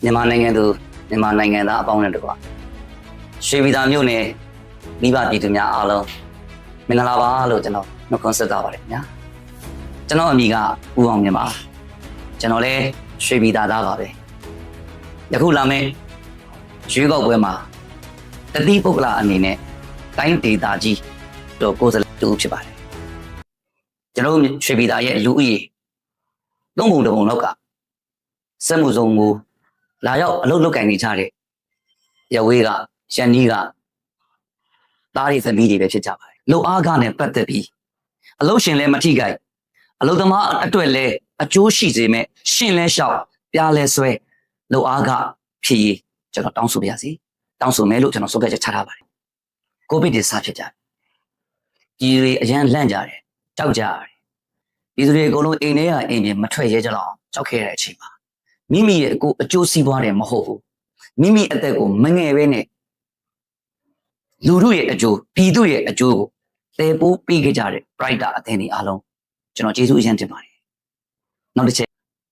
မြန်မာနိုင်ငံသူမြန်မာနိုင်ငံသားအပေါင်းနဲ့တကွရွှေပြည်သာမြို့နယ်မိဘပြည်သူများအားလုံးမင်္ဂလာပါလို့ကျွန်တော်နှုတ်ခွန်းဆက်တာပါတယ်ခင်ဗျာကျွန်တော်အမည်ကဦးအောင်မြင့်ပါကျွန်တော်လည်းရွှေပြည်သာသားပါပဲယခုလာမယ့်ရွှေကောက်ပွဲမှာတတိပုဂ္ဂလအနေနဲ့တိုင်းဒေသကြီးတို့ကိုယ်စားလှယ်တူဖြစ်ပါတယ်ကျွန်တော်ရွှေပြည်သာရဲ့လူဦးရေသုံးပုံတစ်ပုံလောက်ကစက်မှုစုံမူလာရောက်အလုပ်လုပ်ကင်နေကြတဲ့ရဝေးကရှန်နီးကသားရီသမီးတွေပဲဖြစ်ကြပါတယ်။လုံအားကနဲ့ပတ်သက်ပြီးအလုပ်ရှင်လည်းမထိခိုက်အလုပ်သမားအတွက်လည်းအကျိုးရှိစေမဲ့ရှင်လဲလျှောက်ပြားလဲဆွဲလုံအားကဖြစ်ရေးကျွန်တော်တောင်းဆိုပါရစေ။တောင်းဆိုမယ်လို့ကျွန်တော်ဆုံးဖြတ်ချက်ချထားပါတယ်။ကိုဗစ်တွေစဖြစ်ကြတယ်။ဒီတွေအရန်လန့်ကြတယ်။ကြောက်ကြရတယ်။ဒီတွေအကုန်လုံးအိမ်ထဲကအိမ်ပြင်မထွက်ရဲကြတော့ကြောက်ခဲ့တဲ့အချိန်မှာမိမိရဲ့ကိုအကျိုးစီးပွားတယ်မဟုတ်ဘူးမိမိအသက်ကိုမငယ်ပဲနဲ့လူတို့ရဲ့အကျိုးပြည်သူရဲ့အကျိုးကိုတည်ပိုးပေးခဲ့ကြတဲ့ Brighter အသင်းတွေအားလုံးကျွန်တော်ကျေးဇူးအရင်တင်ပါတယ်နောက်တစ်ချက်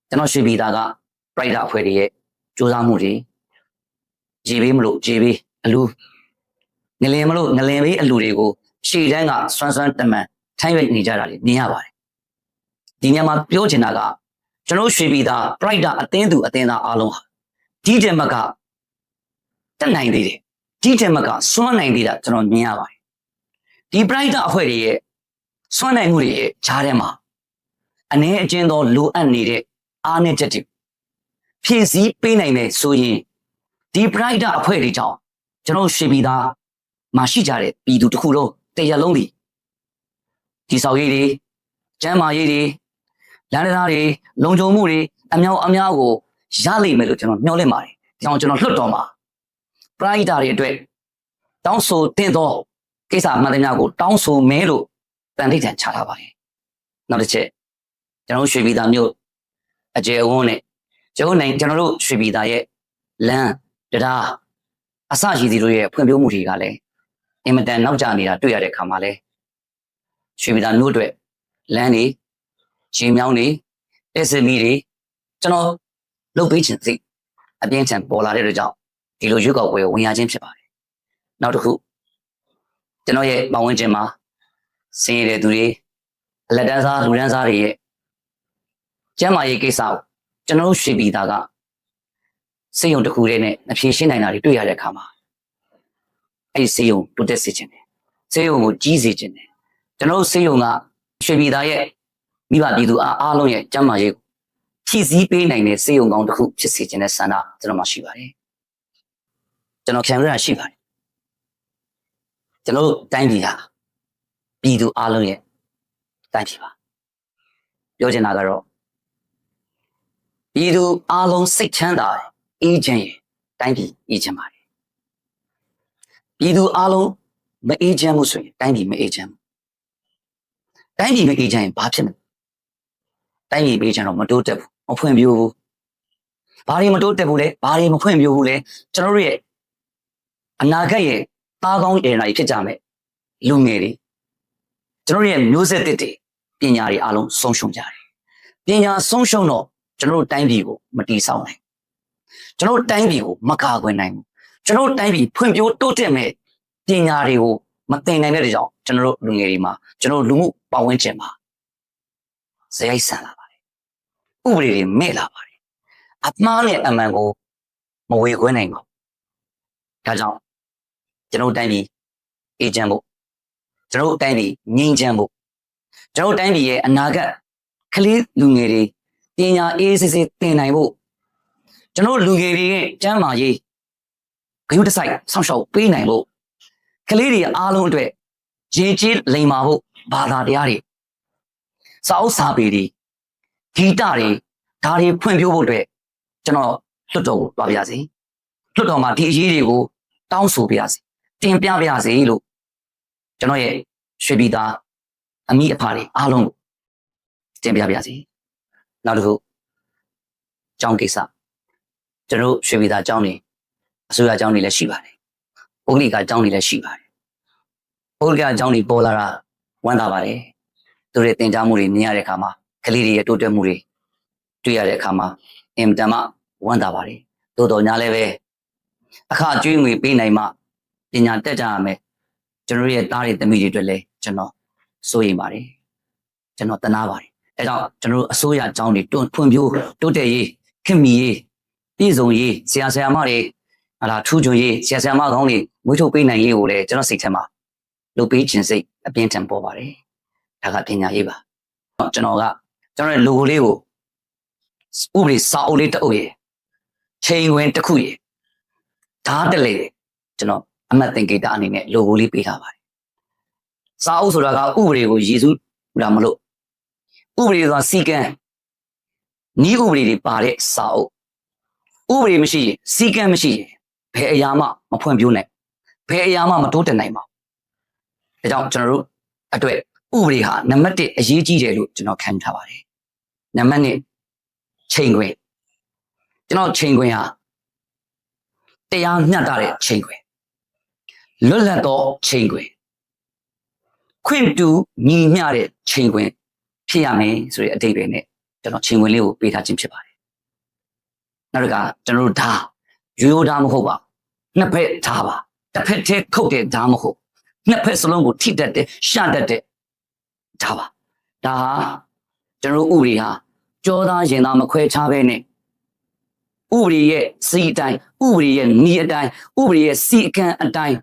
ကျွန်တော်ရွှေပြည်သားက Brighter အဖွဲ့တွေရဲ့စူးစမ်းမှုတွေရေပေးမလို့ရေပေးအလူငလင်မလို့ငလင်ပေးအလူတွေကိုရှေ့တန်းကစွမ်းစွမ်းတမန်ထိုင်းရိုက်နေကြတာလေမြင်ရပါတယ်ဒီညမှာပြောချင်တာကကျွန်တော်ရွှေပြည်သား Brighter အသင်းသူအသင်းသားအားလုံးဟာဒီကျမကတက်နိုင်သေးတယ်ဒီကျမကစွမ်းနိုင်သေးတာကျွန်တော်မြင်ရပါတယ်ဒီ Brighter အဖွဲ့တွေရဲ့စွမ်းနိုင်မှုတွေရဲ့ဈာထဲမှာအနေအကျဉ်းသောလိုအပ်နေတဲ့အားနည်းချက်တွေဖြည့်ဆည်းပေးနိုင်တယ်ဆိုရင်ဒီ Brighter အဖွဲ့တွေကြောင့်ကျွန်တော်ရွှေပြည်သားမှာရှိကြတဲ့ပြည်သူတစ်ခုလုံးတရလုံးဒီဆောက်ရေးတွေကျန်းမာရေးတွေလမ်းသားတွေလုံခြုံမှုတွေအများကိုရလိမ့်မယ်လို့ကျွန်တော်မျှော်လင့်ပါတယ်။ဒီအောင်ကျွန်တော်လွတ်တော်မှာ Brighter တွေအတွက်တောင်းဆိုတင်သောကိစ္စမှန်သမျှကိုတောင်းဆိုမယ်လို့တန်ထိတ်တန်ချထားပါတယ်။နောက်တစ်ချက်ကျွန်တော်ရွှေပြည်သာမြို့အကျယ်ဝန်းနဲ့ကျွန်တော်တို့ရွှေပြည်သာရဲ့လမ်းတရားအစရှိသည်တို့ရဲ့ဖွံ့ဖြိုးမှုတွေကလည်းအင်မတန်နောက်ကျနေတာတွေ့ရတဲ့အခါမှာလဲရွှေပြည်သာမြို့အတွက်လမ်းတွေရေမြောင်းတွေတက်စမီတွေကျွန်တော်လုပ်ပေးခြင်းစိတ်အပြင်းထန်ပေါ်လာတဲ့အတွက်ကြောင့်ဒီလိုရွေးကောက်ပွဲကိုဝင်ရခြင်းဖြစ်ပါတယ်။နောက်တစ်ခုကျွန်တော်ရဲ့ပတ်ဝန်းကျင်မှာစင်ရတဲ့သူတွေအလက်တန်းစားလူတန်းစားတွေရဲ့ကျန်းမာရေးကိစ္စကိုကျွန်တော်ရွှေပြည်သာကစေယုံတစ်ခုတည်းနဲ့အဖြေရှင်းနိုင်တာတွေတွေ့ရတဲ့အခါမှာအဲ့ဒီစေယုံတိုးတက်စေခြင်းတယ်။စေယုံကိုကြီးစေခြင်းတယ်။ကျွန်တော်စေယုံကရွှေပြည်သာရဲ့မိဘပြည်သူအားလုံးရဲ့ကျန်းမာရေးကိုဖြည့်ဆည်းပေးနိုင်တဲ့စေယုံကောင်းတစ်ခုဖြစ်စေခြင်းနဲ့ဆန္ဒကျွန်တော်မှရှိပါတယ်ကျွန်တော်ခံရတာရှိပါတယ်ကျွန်တော်တိုင်းပြည်ဟာပြည်သူအားလုံးရဲ့တိုင်းပြည်ပါပြောချင်တာကတော့ပြည်သူအားလုံးစိတ်ချမ်းသာအေးချမ်းရင်တိုင်းပြည်အေးချမ်းပါတယ်ပြည်သူအားလုံးမအေးချမ်းမှုဆိုရင်တိုင်းပြည်မအေးချမ်းဘူးတိုင်းပြည်မအေးချမ်းရင်ဘာဖြစ်မလဲတိုင်းပြည်ပေးချင်တော့မတိုးတက်ဘူးမဖွံ့ဖြိုးဘူးဘာတွေမတိုးတက်ဘူးလဲဘာတွေမဖွံ့ဖြိုးဘူးလဲကျွန်တော်တို့ရဲ့အနာဂတ်ရဲ့သားကောင်းရည်နာကြီးဖြစ်ကြမယ်လူငယ်တွေကျွန်တော်တို့ရဲ့မျိုးဆက်သစ်တွေပညာတွေအားလုံးဆုံးရှုံးကြတယ်ပညာဆုံးရှုံးတော့ကျွန်တော်တို့တိုင်းပြည်ကိုမတည်ဆောက်နိုင်ကျွန်တော်တို့တိုင်းပြည်ကိုမကာကွယ်နိုင်ဘူးကျွန်တော်တို့တိုင်းပြည်ဖွံ့ဖြိုးတိုးတက်မဲ့ပညာတွေကိုမသင်နိုင်တဲ့ကြောင့်ကျွန်တော်တို့လူငယ်တွေမှာကျွန်တော်တို့လူမှုပတ်ဝန်းကျင်မှာဇယိုက်ဆန်လာပါတယ်ဥပဒေတွေမဲ့လာပါတယ်အမှားနဲ့အမှန်ကိုမဝေခွဲနိုင်ပါဘူးဒါကြောင့်ကျွန်တော်တိုင်းပြည်အေဂျင့်ဖို့ကျွန်တော်တိုင်းပြည်ငြိမ်းချမ်းဖို့ကျွန်တော်တိုင်းပြည်ရဲ့အနာဂတ်ကလေးလူငယ်တွေပညာအေးစစ်စစ်သင်နိုင်ဖို့ကျွန်တော်လူငယ်တွေရဲ့ကျန်းမာရေးဂရုတစိုက်စောင့်ရှောက်ပေးနိုင်ဖို့ကလေးတွေအားလုံးအတွက်ရည်ကြီးလိမ်မာဖို့ဘာသာတရားတွေစာအုပ်စာပေတွေဂီတတွေဒါတွေဖွံ့ဖြိုးဖို့အတွက်ကျွန်တော်လွတ်တော်ကိုသွားပြစီလွတ်တော်မှာဒီအရေးတွေကိုတောင်းဆိုပြစီတင်ပြပြစီလို့ကျွန်တော်ရဲ့ရွှေပြည်သားအမိအဖတွေအားလုံးကိုတင်ပြပြစီနောက်တစ်ခုကျောင်းကိစ္စကျွန်တော်ရွှေပြည်သားကျောင်းတွေအစိုးရကျောင်းတွေလည်းရှိပါတယ်ပုဂ္ဂလိကကျောင်းတွေလည်းရှိပါတယ်ပုဂ္ဂလိကကျောင်းတွေပေါ်လာတာဝမ်းသာပါတယ်သူတွေတင် जा မှုတွေမြင်ရတဲ့အခါမှာကလေးတွေရဲ့တိုးတက်မှုတွေတွေ့ရတဲ့အခါမှာအင်တန်မှဝမ်းသာပါတယ် သို့တော်ညာလည်းပဲအခါကျွေးငွေပေးနိုင်မှပညာတက်ကြရမယ်ကျွန်တော်ရဲ့သားတွေသမီးတွေအတွက်လည်းကျွန်တော်စိုးရိမ်ပါတယ်ကျွန်တော်တနာပါတယ်အဲကြောင့်ကျွန်တော်အစိုးရအကြောင်းတွေတွန့်ဖွံ့ဖြိုးတိုးတက်ရေးခင်မီရေးပြည်စုံရေးဆရာမတွေဟာလားထူးချွန်ရေးဆရာမကောင်းတွေမွေးထုတ်ပေးနိုင်ရေးကိုလည်းကျွန်တော်စိတ်ထဲမှာလုပ်ပေးခြင်းစိတ်အပြင်းထန်ပေါ်ပါတယ်ဒါကပညာရေးပါကျွန်တော်ရဲ့ logo လေးကိုဥပဒေစာအုပ်လေးတစ်အုပ်ရေးချိန်ဝင်တစ်ခုရေးဓာတ်တလေကျွန်တော်အမှတ်သင်္ကေတအနေနဲ့ logo လေးပေးထားပါတယ်စာအုပ်ဆိုတာကဥပဒေကိုရည်စူးတာမလို့ဥပဒေဆိုတာစီကံဤဥပဒေတွေပါတဲ့စာအုပ်ဥပဒေမရှိရင်စီကံမရှိရင်ဘယ်အရာမှမဖွံ့ဖြိုးနိုင်ဘယ်အရာမှမတိုးတက်နိုင်ပါဘူးဒါကြောင့်ကျွန်တော်တို့အတွက်ဥပဒေဟာနံပါတ်1အရေးကြီးတယ်လို့ကျွန်တော်ခံထားပါတယ်နံပါတ်2ချိန်ခွင်ကျွန်တော်ချိန်ခွင်ဟာတရားမျှတတဲ့ချိန်ခွင်လွတ်လပ်သောချိန်ခွင်ခွင့်တူညီမျှတဲ့ချိန်ခွင်ဖြစ်ရမယ်ဆိုတဲ့အဓိပ္ပာယ်နဲ့ကျွန်တော်ချိန်ခွင်လေးကိုပေးထားခြင်းဖြစ်ပါတယ်နောက်တစ်ခါကျွန်တော်တို့ဓာတ်ရိုးဓာတ်မဟုတ်ပါနှစ်ဖက်ဓာတ်ပါတစ်ဖက်တည်းခုတ်တဲ့ဓာတ်မဟုတ်နှစ်ဖက်စလုံးကိုထိတတ်တဲ့ရှတတ်တဲ့ဓာတ်ပါဒါဟာကျွန်တော်တို့ဥပဒေဟာကြောသားရင်သားမခွဲခြားပဲနဲ့ဥပဒေရဲ့စီအတိုင်းဥပဒေရဲ့ဤအတိုင်းဥပဒေရဲ့စီအကံအတိုင်း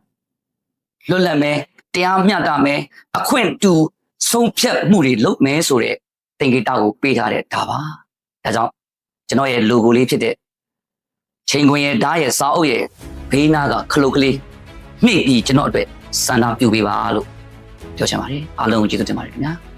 လွတ်လပ်မယ်တရားမျှတမယ်အခွင့်တူဆုံးဖြတ်မှုတွေလုပ်မယ်ဆိုတဲ့သင်္ကေတကိုပေးထားတဲ့ဒါပါဒါကြောင့်ကျွန်တော်ရဲ့ logo လေးဖြစ်တဲ့ချိန်ခွင်ရဲ့ဓာတ်ရဲ့စာအုပ်ရဲ့ဘေးနားကခလုတ်ကလေးနှိပ်ပြီးကျွန်တော်အတွက်စန္ဒပြုပေးပါလို့ပြောချင်ပါတယ်အားလုံးကိုကျေးဇူးတင်ပါတယ်ခင်ဗျာ